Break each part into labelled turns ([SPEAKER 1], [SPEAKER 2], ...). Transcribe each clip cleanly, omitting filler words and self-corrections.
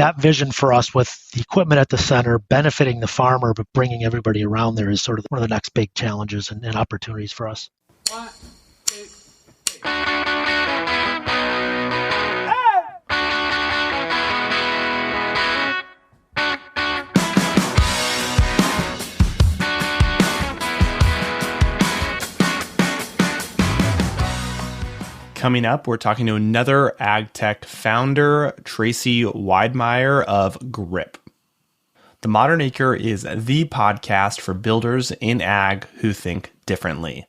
[SPEAKER 1] that vision for us with the equipment at the center, benefiting the farmer, but bringing everybody around there is sort of one of the next big challenges and opportunities for us. 1, 2, 3.
[SPEAKER 2] Coming up, we're talking to another AgTech founder, Tracey Wiedmeyer of Gripp. The Modern Acre is the podcast for builders in ag who think differently.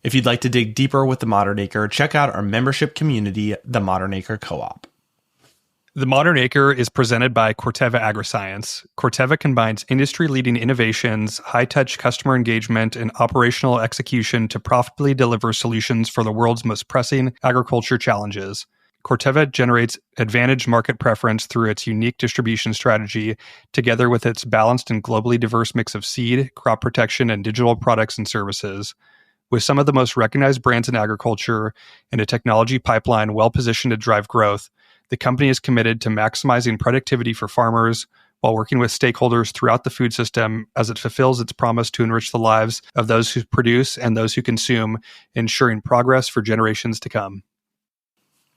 [SPEAKER 2] If you'd like to dig deeper with the Modern Acre, check out our membership community, the Modern Acre Co-op.
[SPEAKER 3] The Modern Acre is presented by Corteva Agriscience. Corteva combines industry-leading innovations, high-touch customer engagement, and operational execution to profitably deliver solutions for the world's most pressing agriculture challenges. Corteva generates advantaged market preference through its unique distribution strategy, together with its balanced and globally diverse mix of seed, crop protection, and digital products and services. With some of the most recognized brands in agriculture and a technology pipeline well-positioned to drive growth, the company is committed to maximizing productivity for farmers while working with stakeholders throughout the food system as it fulfills its promise to enrich the lives of those who produce and those who consume, ensuring progress for generations to come.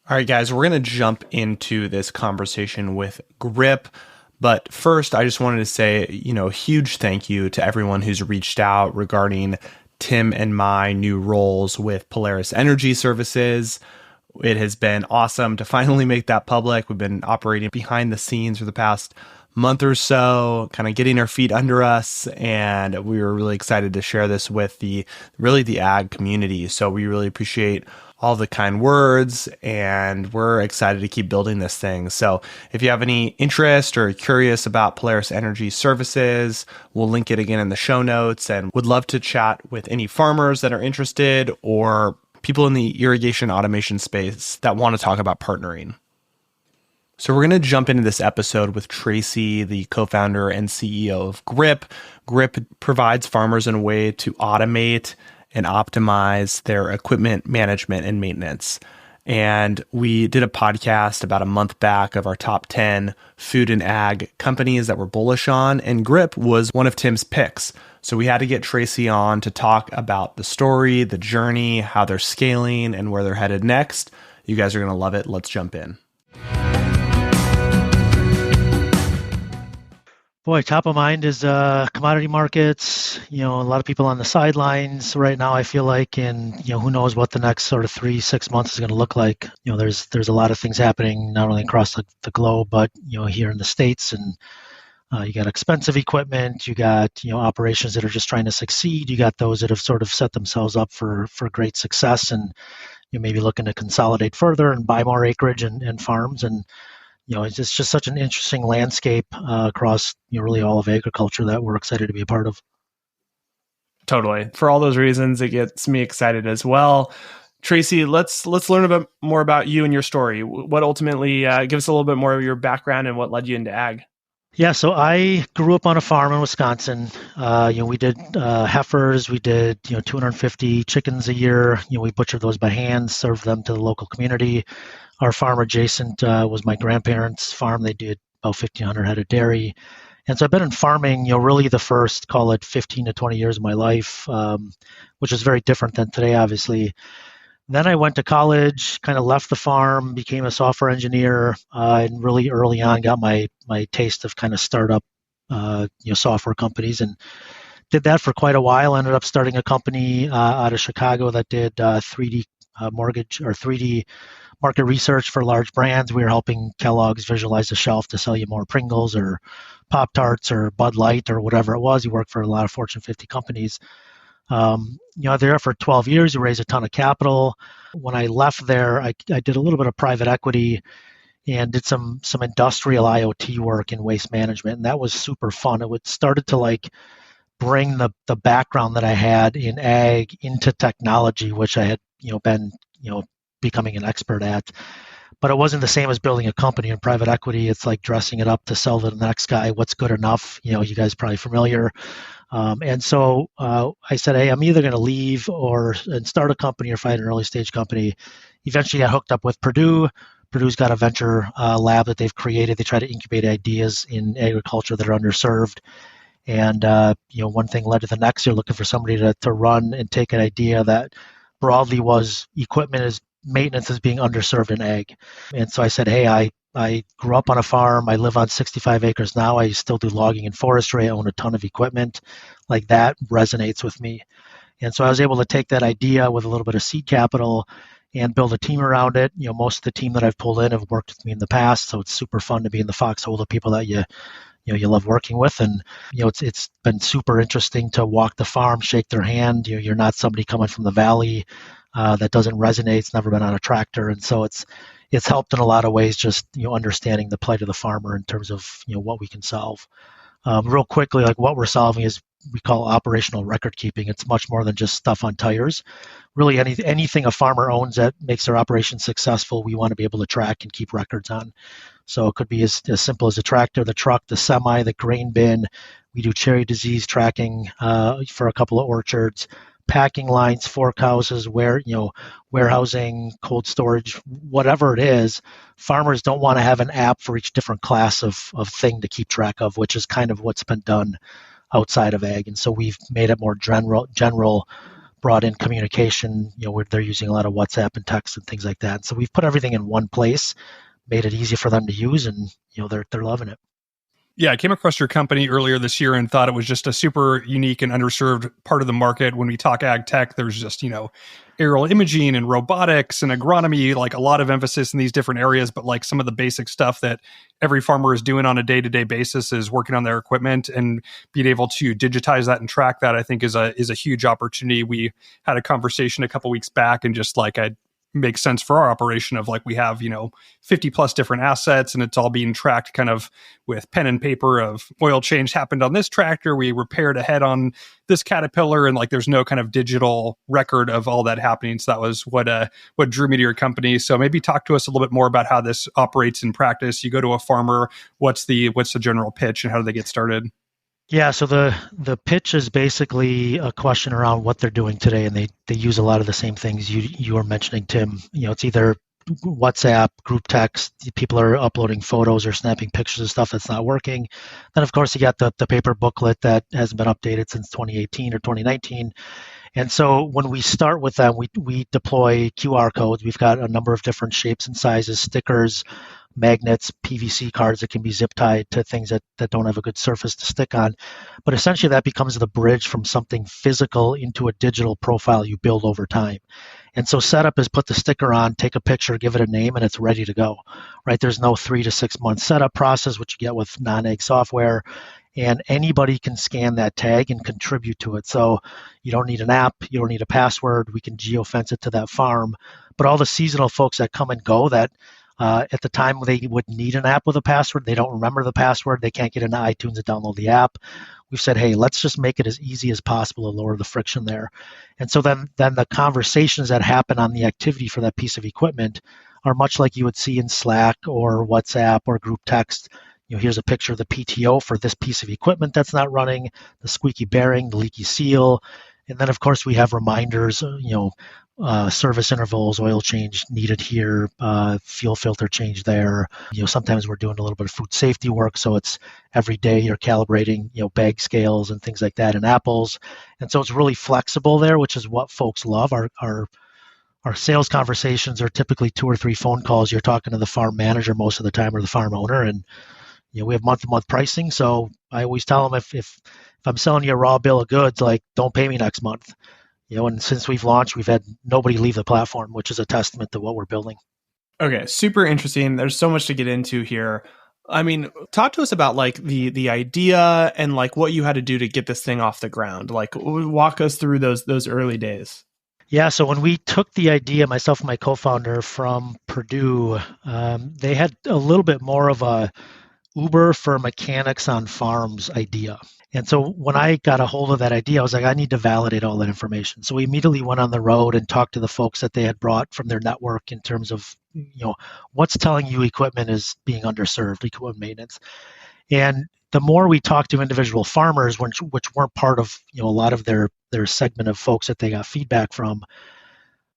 [SPEAKER 2] All right, guys, we're going to jump into this conversation with Gripp. But first, I just wanted to say, huge thank you to everyone who's reached out regarding Tim and my new roles with Polaris Energy Services. It has been awesome to finally make that public. We've been operating behind the scenes for the past month or so, kind of getting our feet under us, and we were really excited to share this with the ag community. So we really appreciate all the kind words, and we're excited to keep building this thing. So if you have any interest or curious about Polaris Energy Services, we'll link it again in the show notes, and would love to chat with any farmers that are interested or people in the irrigation automation space that want to talk about partnering. So we're going to jump into this episode with Tracey, the co-founder and CEO of Gripp. Gripp provides farmers in a way to automate and optimize their equipment management and maintenance. And we did a podcast about a month back of our top 10 food and ag companies that we're bullish on, and Gripp was one of Tim's picks. So we had to get Tracey on to talk about the story, the journey, how they're scaling, and where they're headed next. You guys are going to love it. Let's jump in.
[SPEAKER 1] Boy, top of mind is commodity markets. A lot of people on the sidelines right now, I feel like, and who knows what the next sort of 3-6 months is going to look like. There's a lot of things happening not only across the globe, but here in the States, and you got expensive equipment, you got operations that are just trying to succeed, you got those that have sort of set themselves up for great success, and maybe looking to consolidate further and buy more acreage and farms, and it's just such an interesting landscape across really all of agriculture that we're excited to be a part of.
[SPEAKER 2] Totally. For all those reasons, it gets me excited as well. Tracey, let's learn a bit more about you and your story. What ultimately give us a little bit more of your background and what led you into ag?
[SPEAKER 1] Yeah, so I grew up on a farm in Wisconsin. We did heifers. We did 250 chickens a year. We butchered those by hand, served them to the local community. Our farm adjacent was my grandparents' farm. They did about 1,500 head of dairy. And so I've been in farming, really the first, call it 15 to 20 years of my life, which is very different than today, obviously. Then I went to college, kind of left the farm, became a software engineer, and really early on got my taste of kind of startup software companies, and did that for quite a while. Ended up starting a company out of Chicago that did 3D mortgage or 3D market research for large brands. We were helping Kellogg's visualize the shelf to sell you more Pringles or Pop-Tarts or Bud Light or whatever it was. He worked for a lot of Fortune 50 companies. There for 12 years, we raised a ton of capital. When I left there, I did a little bit of private equity and did some industrial IoT work in waste management, and that was super fun. It started to bring the background that I had in ag into technology, which I had been becoming an expert at. But it wasn't the same as building a company in private equity. It's like dressing it up to sell to the next guy. What's good enough? You guys are probably familiar. And so I said, hey, I'm either going to leave and start a company or find an early stage company. Eventually got hooked up with Purdue. Purdue's got a venture lab that they've created. They try to incubate ideas in agriculture that are underserved. And one thing led to the next. They're looking for somebody to run and take an idea that broadly was equipment is maintenance is being underserved in ag. And so I said, hey, I grew up on a farm. I live on 65 acres now. I still do logging and forestry. I own a ton of equipment. Like that resonates with me. And so I was able to take that idea with a little bit of seed capital and build a team around it. Most of the team that I've pulled in have worked with me in the past, so it's super fun to be in the foxhole of people that you love working with. And it's been super interesting to walk the farm, shake their hand. You're not somebody coming from the valley that doesn't resonate. It's never been on a tractor, and so it's helped in a lot of ways. Just understanding the plight of the farmer in terms of what we can solve. Real quickly, like what we're solving is we call operational record keeping. It's much more than just stuff on tires. Really, anything a farmer owns that makes their operation successful, we want to be able to track and keep records on. So it could be as simple as the tractor, the truck, the semi, the grain bin. We do cherry disease tracking for a couple of orchards, packing lines, fork houses, warehousing, cold storage, whatever it is. Farmers don't want to have an app for each different class of thing to keep track of, which is kind of what's been done outside of ag. And so we've made it more general, brought in communication, where they're using a lot of WhatsApp and text and things like that. And so we've put everything in one place, made it easy for them to use, and they're loving it.
[SPEAKER 3] Yeah, I came across your company earlier this year and thought it was just a super unique and underserved part of the market. When we talk AgTech, there's just, aerial imaging and robotics and agronomy, like a lot of emphasis in these different areas, but like some of the basic stuff that every farmer is doing on a day-to-day basis is working on their equipment, and being able to digitize that and track that, I think is a huge opportunity. We had a conversation a couple weeks back, and just like makes sense for our operation of like we have 50 plus different assets, and it's all being tracked kind of with pen and paper of oil change happened on this tractor, we repaired a head on this Caterpillar, and like there's no kind of digital record of all that happening. So that was what drew me to your company. So maybe talk to us a little bit more about how this operates in practice. You go to a farmer, what's the general pitch, and how do they get started?
[SPEAKER 1] Yeah, so the pitch is basically a question around what they're doing today, and they use a lot of the same things you were mentioning, Tim. It's either WhatsApp, group text, people are uploading photos or snapping pictures of stuff that's not working. Then, of course, you got the paper booklet that hasn't been updated since 2018 or 2019. And so when we start with them, we deploy QR codes. We've got a number of different shapes and sizes, stickers, magnets, PVC cards that can be zip tied to things that don't have a good surface to stick on. But essentially that becomes the bridge from something physical into a digital profile you build over time. And so setup is put the sticker on, take a picture, give it a name, and it's ready to go, right? There's no 3 to 6 month setup process, which you get with non-ag software. And anybody can scan that tag and contribute to it. So you don't need an app, you don't need a password. We can geofence it to that farm. But all the seasonal folks that come and go that at the time they would need an app with a password, they don't remember the password, they can't get into iTunes and download the app. We've said, hey, let's just make it as easy as possible to lower the friction there. And so then the conversations that happen on the activity for that piece of equipment are much like you would see in Slack or WhatsApp or group text. Here's a picture of the PTO for this piece of equipment that's not running, the squeaky bearing, the leaky seal. And then, of course, we have reminders, service intervals, oil change needed here, fuel filter change there. Sometimes we're doing a little bit of food safety work, so it's every day you're calibrating, bag scales and things like that in apples. And so it's really flexible there, which is what folks love. Our sales conversations are typically 2 or 3 phone calls. You're talking to the farm manager most of the time or the farm owner, and we have month-to-month pricing. So I always tell them if I'm selling you a raw bill of goods, like don't pay me next month. And since we've launched, we've had nobody leave the platform, which is a testament to what we're building.
[SPEAKER 2] Okay, super interesting. There's so much to get into here. I mean, talk to us about like the idea and like what you had to do to get this thing off the ground. Like walk us through those early days.
[SPEAKER 1] Yeah, so when we took the idea, myself and my co-founder from Purdue, they had a little bit more of a Uber for mechanics on farms idea. And so when I got a hold of that idea, I was like, I need to validate all that information. So we immediately went on the road and talked to the folks that they had brought from their network in terms of, what's telling you equipment is being underserved, equipment maintenance. And the more we talked to individual farmers, which weren't part of, a lot of their segment of folks that they got feedback from,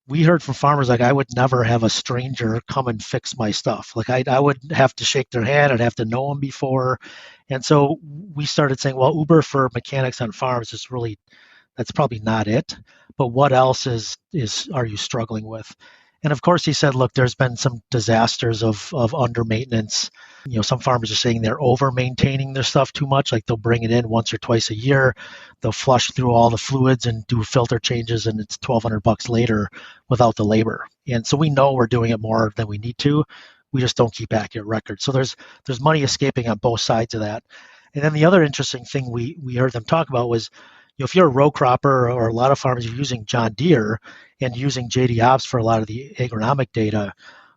[SPEAKER 1] we heard from farmers like I would never have a stranger come and fix my stuff. Like I would have to shake their hand. I'd have to know them before. And so we started saying, well, Uber for mechanics on farms is really, that's probably not it. But what else is are you struggling with? And of course, he said, look, there's been some disasters of under maintenance. Some farmers are saying they're over maintaining their stuff too much. Like they'll bring it in once or twice a year, they'll flush through all the fluids and do filter changes, and it's $1,200 later without the labor. And so we know we're doing it more than we need to. We just don't keep accurate records. So there's money escaping on both sides of that. And then the other interesting thing we heard them talk about was, if you're a row cropper or a lot of farmers are using John Deere and using JD Ops for a lot of the agronomic data,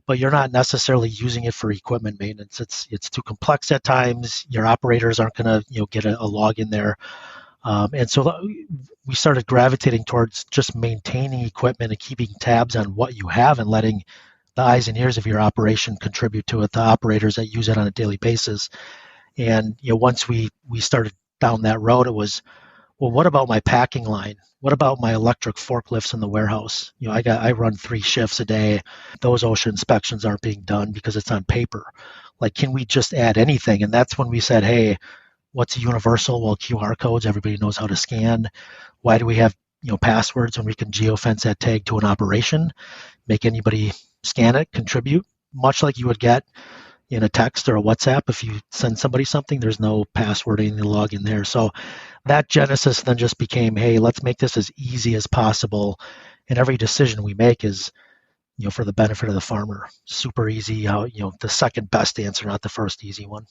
[SPEAKER 1] but you're not necessarily using it for equipment maintenance. It's too complex at times. Your operators aren't going to get a log in there. And so we started gravitating towards just maintaining equipment and keeping tabs on what you have and letting the eyes and ears of your operation contribute to it, the operators that use it on a daily basis. And once we started down that road, it was, well, what about my packing line? What about my electric forklifts in the warehouse? I run 3 shifts a day. Those OSHA inspections aren't being done because it's on paper. Like, can we just add anything? And that's when we said, hey, what's universal? Well, QR codes, everybody knows how to scan. Why do we have passwords when we can geofence that tag to an operation, make anybody scan it, contribute, much like you would get in a text or a WhatsApp. If you send somebody something, there's no password, anything to log in there. So that genesis then just became, hey, let's make this as easy as possible. And every decision we make is, for the benefit of the farmer. Super easy, the second best answer, not the first easy one.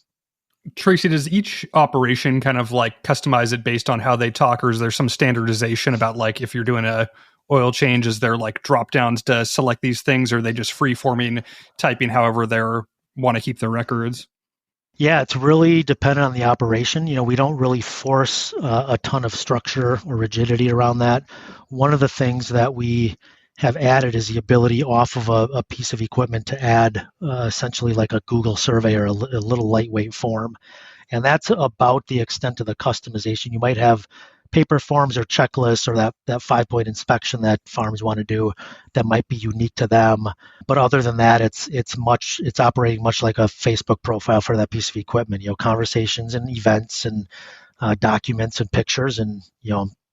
[SPEAKER 3] Tracey, does each operation kind of like customize it based on how they talk, or is there some standardization about, like, if you're doing a oil change, is there like drop downs to select these things, or are they just free forming, typing however they want to keep their records?
[SPEAKER 1] Yeah, it's really dependent on the operation. We don't really force a ton of structure or rigidity around that. One of the things that we have added is the ability off of a piece of equipment to add essentially like a Google survey or a little lightweight form. And that's about the extent of the customization. You might have paper forms or checklists or that 5-point inspection that farms want to do that might be unique to them. But other than that, it's operating much like a Facebook profile for that piece of equipment. Conversations and events and documents and pictures, and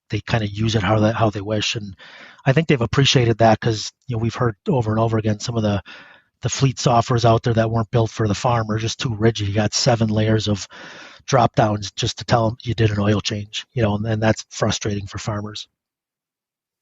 [SPEAKER 1] they kind of use it how they wish. And I think they've appreciated that because we've heard over and over again some of the fleet softwares out there that weren't built for the farm are just too rigid. You got 7 layers of drop downs just to tell them you did an oil change, and that's frustrating for farmers.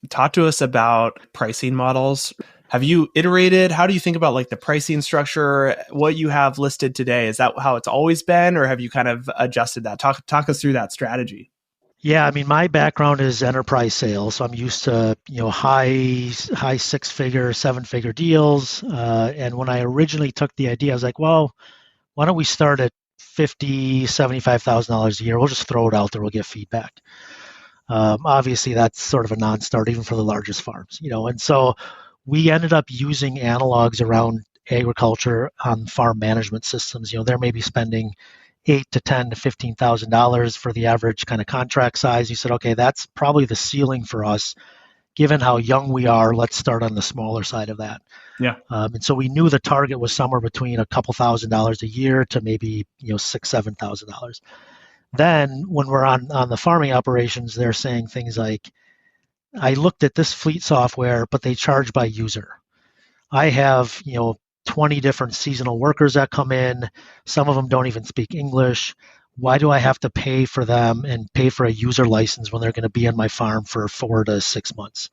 [SPEAKER 2] Talk to us about pricing models. Have you iterated? How do you think about like the pricing structure? What you have listed today, is that how it's always been, or have you kind of adjusted that? Talk us through that strategy.
[SPEAKER 1] Yeah, I mean, my background is enterprise sales, so I'm used to high 6-figure, 7-figure deals. And when I originally took the idea, I was like, well, why don't we start at $50,000, $75,000 a year? We'll just throw it out there. We'll get feedback. Obviously, that's sort of a non-starter even for the largest farms, And so we ended up using analogs around agriculture on farm management systems. They're maybe spending $8,000 to $10,000 to $15,000 for the average kind of contract size. You said, okay, that's probably the ceiling for us. Given how young we are, let's start on the smaller side of that.
[SPEAKER 2] Yeah.
[SPEAKER 1] And so we knew the target was somewhere between a couple $1,000s a year to maybe $6,000, $7,000. Then when we're on the farming operations, they're saying things like, I looked at this fleet software, but they charge by user. I have 20 different seasonal workers that come in. Some of them don't even speak English. Why do I have to pay for them and pay for a user license when they're going to be on my farm for 4 to 6 months?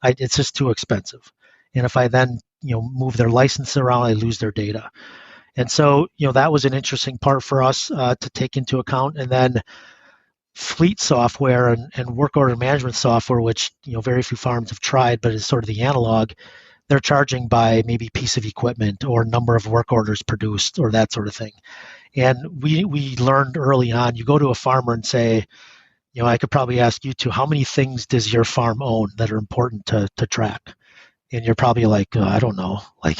[SPEAKER 1] It's just too expensive. And if I then move their license around, I lose their data. And so that was an interesting part for us to take into account. And then fleet software and work order management software, which very few farms have tried, but is sort of the analog. They're charging by maybe piece of equipment or number of work orders produced or that sort of thing. And we learned early on, you go to a farmer and say, I could probably ask you how many things does your farm own that are important to track? And you're probably like, I don't know. Like,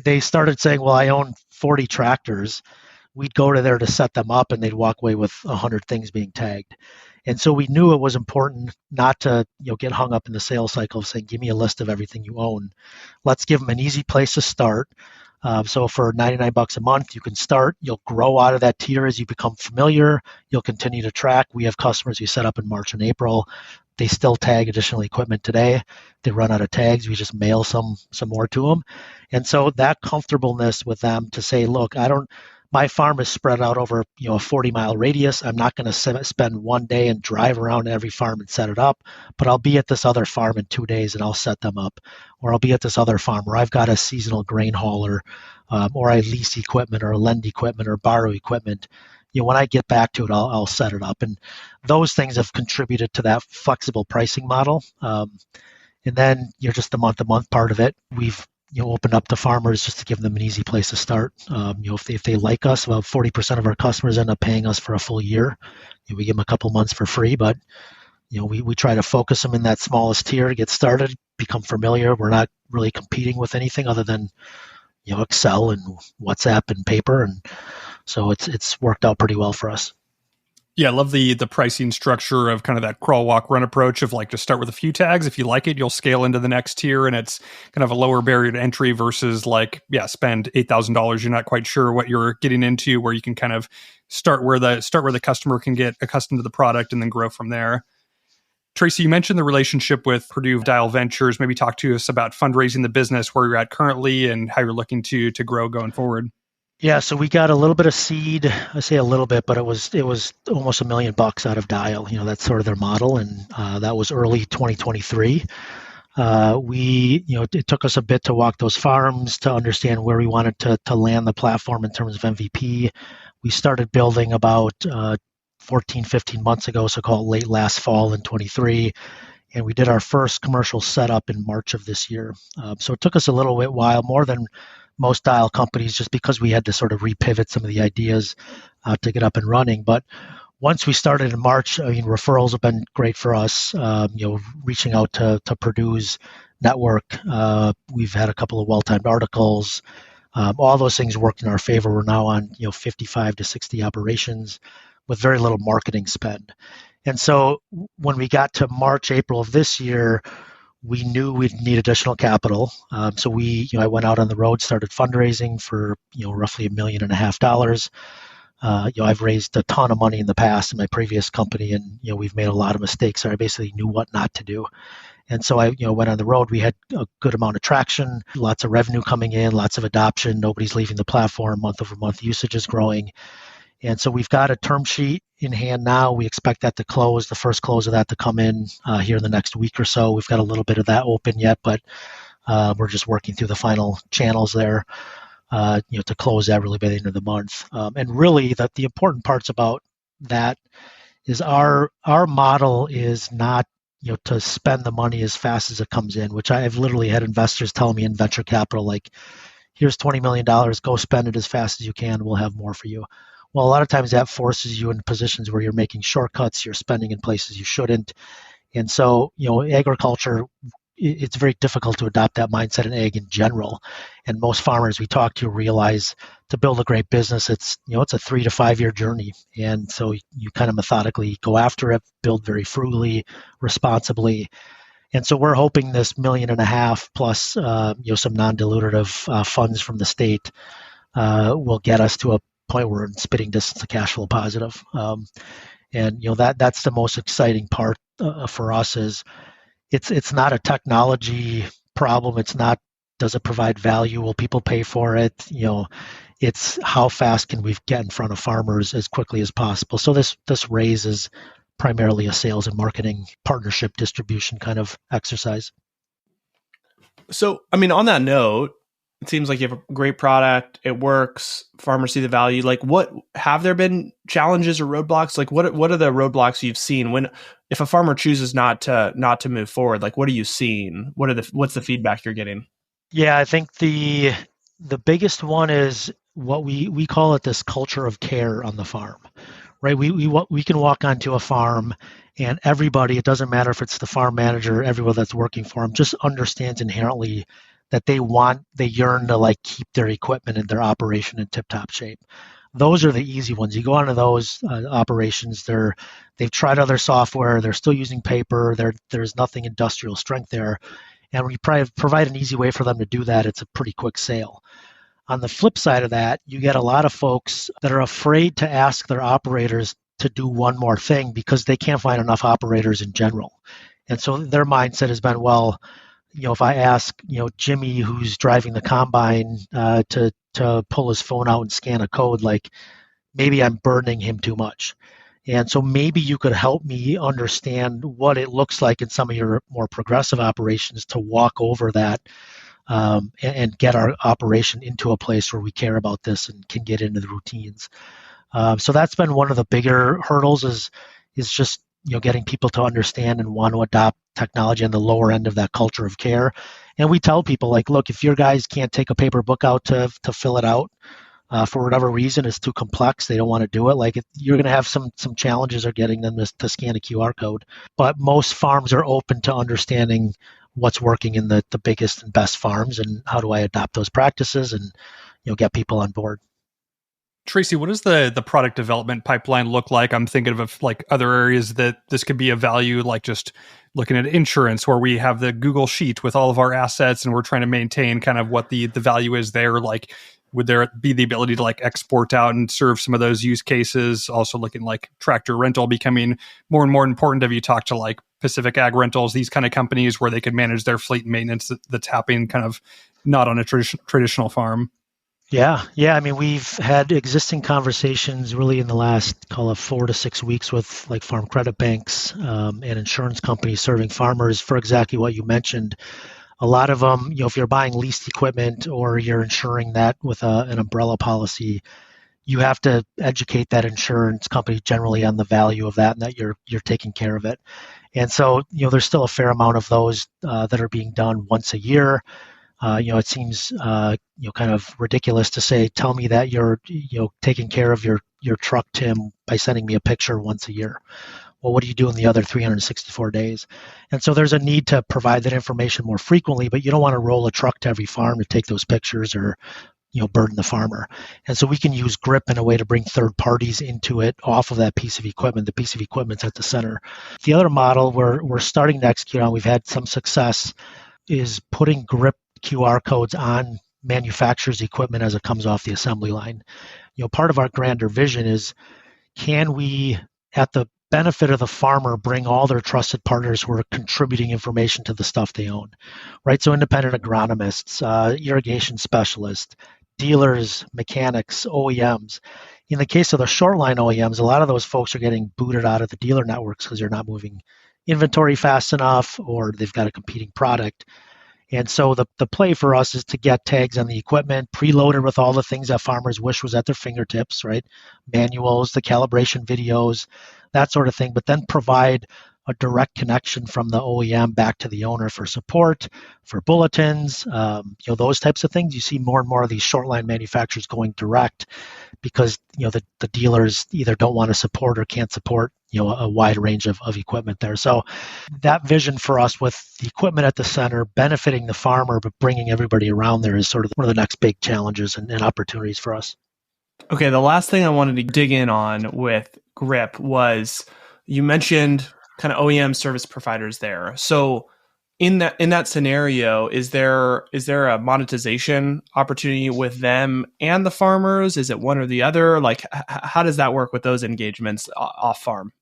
[SPEAKER 1] they started saying, well, I own 40 tractors. we'd go to there to set them up, and they'd walk away with 100 things being tagged. And so we knew it was important not to get hung up in the sales cycle of saying, give me a list of everything you own. Let's give them an easy place to start. So for $99 a month, you can start. You'll grow out of that tier as you become familiar. You'll continue to track. We have customers we set up in March and April. They still tag additional equipment today. They run out of tags. We just mail some more to them. And so that comfortableness with them to say, look, my farm is spread out over a 40-mile radius. I'm not going to spend one day and drive around every farm and set it up, but I'll be at this other farm in 2 days and I'll set them up. Or I'll be at this other farm where I've got a seasonal grain hauler, or I lease equipment or lend equipment or borrow equipment. When I get back to it, I'll set it up. And those things have contributed to that flexible pricing model. And then just the month-to-month part of it, we've opened up to farmers just to give them an easy place to start. If they like us, about 40% of our customers end up paying us for a full year. We give them a couple months for free, but we try to focus them in that smallest tier to get started, become familiar. We're not really competing with anything other than Excel and WhatsApp and paper, and so it's worked out pretty well for us.
[SPEAKER 3] Yeah, I love the pricing structure of kind of that crawl, walk, run approach of like just start with a few tags. If you like it, you'll scale into the next tier, and it's kind of a lower barrier to entry versus like, spend $8,000. You're not quite sure what you're getting into, where you can kind of start where the customer can get accustomed to the product and then grow from there. Tracey, you mentioned the relationship with Purdue Dial Ventures. Maybe talk to us about fundraising the business, where you're at currently, and how you're looking to grow going forward.
[SPEAKER 1] Yeah, so we got a little bit of seed. I say a little bit, but it was almost $1 million out of Dial. That's sort of their model, and that was early 2023. It took us a bit to walk those farms to understand where we wanted to land the platform in terms of MVP. We started building about 14, 15 months ago, so called late last fall in 23. And we did our first commercial setup in March of this year. So it took us a little bit while, more than most Dial companies, just because we had to sort of repivot some of the ideas to get up and running. But once we started in March, referrals have been great for us. Reaching out to Purdue's network, we've had a couple of well-timed articles. All those things worked in our favor. We're now on 55 to 60 operations with very little marketing spend. And so when we got to March, April of this year, we knew we'd need additional capital. So I went out on the road, started fundraising for, roughly $1.5 million. I've raised a ton of money in the past in my previous company, and, we've made a lot of mistakes. So I basically knew what not to do. And so I, went on the road. We had a good amount of traction, lots of revenue coming in, lots of adoption. Nobody's leaving the platform. Month-over-month usage is growing. And so we've got a term sheet in hand now. We expect that to close, the first close of that to come in here in the next week or so. We've got a little bit of that open yet, but we're just working through the final channels there, to close that really by the end of the month. And really, the important parts about that is our model is not to spend the money as fast as it comes in, which I've literally had investors tell me in venture capital, like, here's $20 million, go spend it as fast as you can, we'll have more for you. Well, a lot of times that forces you in positions where you're making shortcuts, you're spending in places you shouldn't. And so, agriculture, it's very difficult to adopt that mindset in ag in general. And most farmers we talk to realize to build a great business, it's a 3 to 5 year journey. And so you kind of methodically go after it, build very frugally, responsibly. And so we're hoping this $1.5 million plus, some non-dilutive funds from the state will get us to a point where we're in spitting distance of cash flow positive. And that's the most exciting part for us. Is it's not a technology problem. It's not, does it provide value? Will people pay for it? It's how fast can we get in front of farmers as quickly as possible. So this raise is primarily a sales and marketing partnership distribution kind of exercise.
[SPEAKER 2] So, on that note, it seems like you have a great product. It works. Farmers see the value. Like, what have there been challenges or roadblocks? Like, what are the roadblocks you've seen if a farmer chooses not to move forward? Like, what are you seeing? What's the feedback you're getting?
[SPEAKER 1] Yeah, I think the biggest one is what we call it, this culture of care on the farm, right? We can walk onto a farm and everybody, it doesn't matter if it's the farm manager, everyone that's working for them, just understands inherently that they yearn to keep their equipment and their operation in tip-top shape. Those are the easy ones. You go onto those operations, they've tried other software, they're still using paper, there's nothing industrial strength there. And when you provide an easy way for them to do that, it's a pretty quick sale. On the flip side of that, you get a lot of folks that are afraid to ask their operators to do one more thing because they can't find enough operators in general. And so their mindset has been, well, if I ask, Jimmy, who's driving the combine, to pull his phone out and scan a code, like maybe I'm burdening him too much. And so maybe you could help me understand what it looks like in some of your more progressive operations to walk over that, and get our operation into a place where we care about this and can get into the routines. So that's been one of the bigger hurdles is just getting people to understand and want to adopt technology on the lower end of that culture of care. And we tell people, like, look, if your guys can't take a paper book out to fill it out, for whatever reason, it's too complex, they don't want to do it, like you're going to have some challenges of getting them to scan a QR code. But most farms are open to understanding what's working in the biggest and best farms and how do I adopt those practices and get people on board.
[SPEAKER 3] Tracey, what does the product development pipeline look like? I'm thinking of like other areas that this could be of value, like just looking at insurance, where we have the Google Sheet with all of our assets and we're trying to maintain kind of what the value is there. Like, would there be the ability to like export out and serve some of those use cases? Also looking like tractor rental becoming more and more important. Have you talked to like Pacific Ag Rentals, these kind of companies where they could manage their fleet maintenance that's happening kind of not on a traditional farm?
[SPEAKER 1] Yeah. I mean, we've had existing conversations really in the last, call it 4 to 6 weeks with like farm credit banks, and insurance companies serving farmers for exactly what you mentioned. A lot of them, if you're buying leased equipment or you're insuring that with an umbrella policy, you have to educate that insurance company generally on the value of that and that you're taking care of it. And so, there's still a fair amount of those that are being done once a year. It seems kind of ridiculous to say, tell me that you're taking care of your truck, Tim, by sending me a picture once a year. Well, what do you do in the other 364 days? And so there's a need to provide that information more frequently, but you don't want to roll a truck to every farm to take those pictures or burden the farmer. And so we can use Gripp in a way to bring third parties into it off of that piece of equipment. The piece of equipment's at the center. The other model we're starting to execute on, we've had some success, is putting Gripp QR codes on manufacturers' equipment as it comes off the assembly line. Part of our grander vision is, can we, at the benefit of the farmer, bring all their trusted partners who are contributing information to the stuff they own, right? So independent agronomists, irrigation specialists, dealers, mechanics, OEMs. In the case of the short line OEMs, a lot of those folks are getting booted out of the dealer networks because they're not moving inventory fast enough or they've got a competing product. And so the play for us is to get tags on the equipment preloaded with all the things that farmers wish was at their fingertips, right? Manuals, the calibration videos, that sort of thing, but then provide a direct connection from the OEM back to the owner for support, for bulletins, those types of things. You see more and more of these short line manufacturers going direct because the dealers either don't want to support or can't support a wide range of equipment there. So that vision for us, with the equipment at the center, benefiting the farmer, but bringing everybody around there, is sort of one of the next big challenges and opportunities for us.
[SPEAKER 2] Okay, the last thing I wanted to dig in on with Gripp was, you mentioned kind of OEM service providers there. So in that scenario, is there a monetization opportunity with them and the farmers? Is it one or the other? Like, how does that work with those engagements off farm?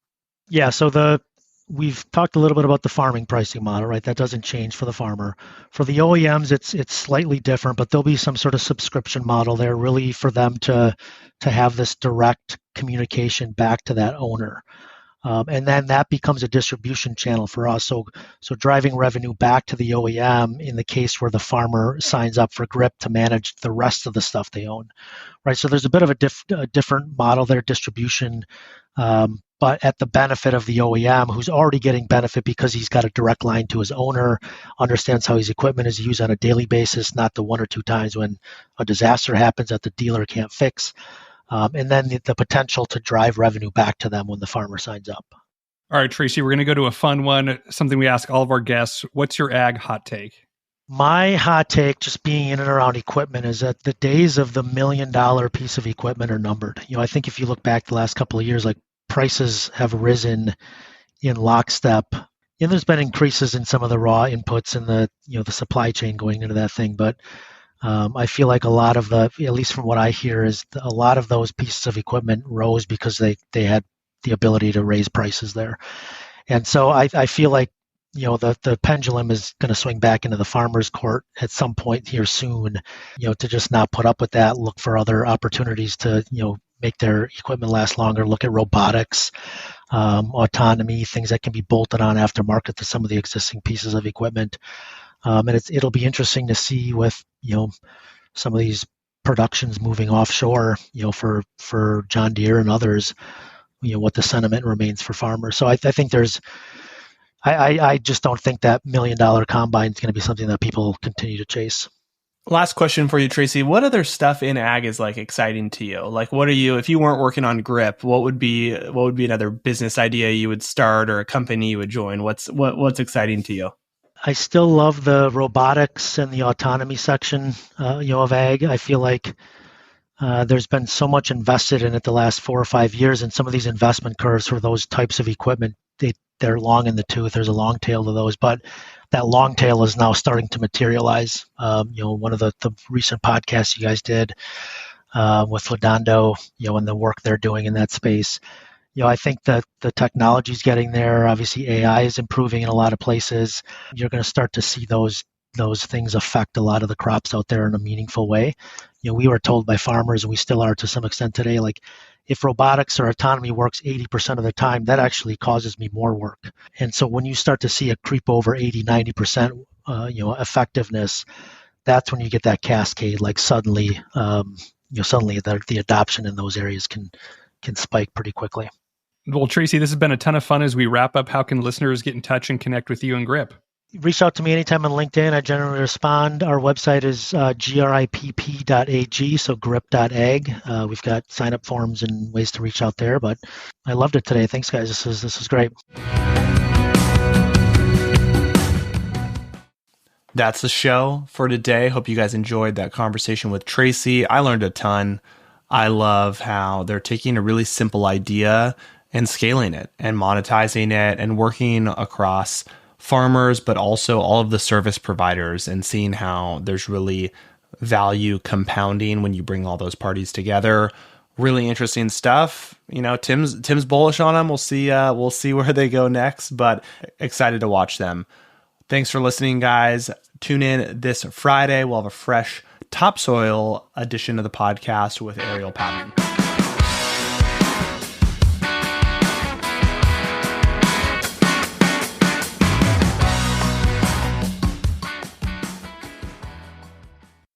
[SPEAKER 1] Yeah, so we've talked a little bit about the farming pricing model, right? That doesn't change for the farmer. For the OEMs, it's slightly different, but there'll be some sort of subscription model there, really for them to have this direct communication back to that owner. And then that becomes a distribution channel for us. So driving revenue back to the OEM in the case where the farmer signs up for Gripp to manage the rest of the stuff they own, right? So there's a bit of a different model there, distribution, but at the benefit of the OEM, who's already getting benefit because he's got a direct line to his owner, understands how his equipment is used on a daily basis, not the 1 or 2 times when a disaster happens that the dealer can't fix. And then the potential to drive revenue back to them when the farmer signs up.
[SPEAKER 3] All right, Tracey, we're going to go to a fun one, something we ask all of our guests. What's your ag hot take?
[SPEAKER 1] My hot take, just being in and around equipment, is that the days of the $1 million piece of equipment are numbered. I think if you look back the last couple of years, like prices have risen in lockstep, and there's been increases in some of the raw inputs and the supply chain going into that thing. But I feel like a lot of at least from what I hear, is a lot of those pieces of equipment rose because they had the ability to raise prices there. And so I feel like the pendulum is going to swing back into the farmer's court at some point here soon, to just not put up with that, look for other opportunities to make their equipment last longer, look at robotics, autonomy, things that can be bolted on aftermarket to some of the existing pieces of equipment. And it'll be interesting to see with some of these productions moving offshore, for John Deere and others, what the sentiment remains for farmers. So I think I just don't think that $1 million combine is going to be something that people continue to chase.
[SPEAKER 2] Last question for you, Tracey. What other stuff in ag is exciting to you? What are you, if you weren't working on Gripp, what would be another business idea you would start or a company you would join? What's exciting to you?
[SPEAKER 1] I still love the robotics and the autonomy section, of ag. I feel like there's been so much invested in it the last 4 or 5 years, and some of these investment curves for those types of equipment, they're long in the tooth. There's a long tail to those, but that long tail is now starting to materialize. One of the recent podcasts you guys did with Lodondo, and the work they're doing in that space. I think that the technology is getting there. Obviously, AI is improving in a lot of places. You're going to start to see those things affect a lot of the crops out there in a meaningful way. We were told by farmers, and we still are to some extent today, if robotics or autonomy works 80% of the time, that actually causes me more work. And so when you start to see a creep over 80, 90%, effectiveness, that's when you get that cascade. Suddenly, the adoption in those areas can spike pretty quickly.
[SPEAKER 3] Well, Tracey, this has been a ton of fun. As we wrap up, how can listeners get in touch and connect with you and Gripp?
[SPEAKER 1] Reach out to me anytime on LinkedIn. I generally respond. Our website is gripp.ag, so grip.ag. We've got sign-up forms and ways to reach out there, but I loved it today. Thanks, guys. This is great.
[SPEAKER 2] That's the show for today. Hope you guys enjoyed that conversation with Tracey. I learned a ton. I love how they're taking a really simple idea and scaling it and monetizing it and working across farmers, but also all of the service providers, and seeing how there's really value compounding when you bring all those parties together. Really interesting stuff. Tim's bullish on them. We'll see where they go next, but excited to watch them. Thanks for listening, guys. Tune in this Friday. We'll have a fresh topsoil edition of the podcast with Ariel Patton.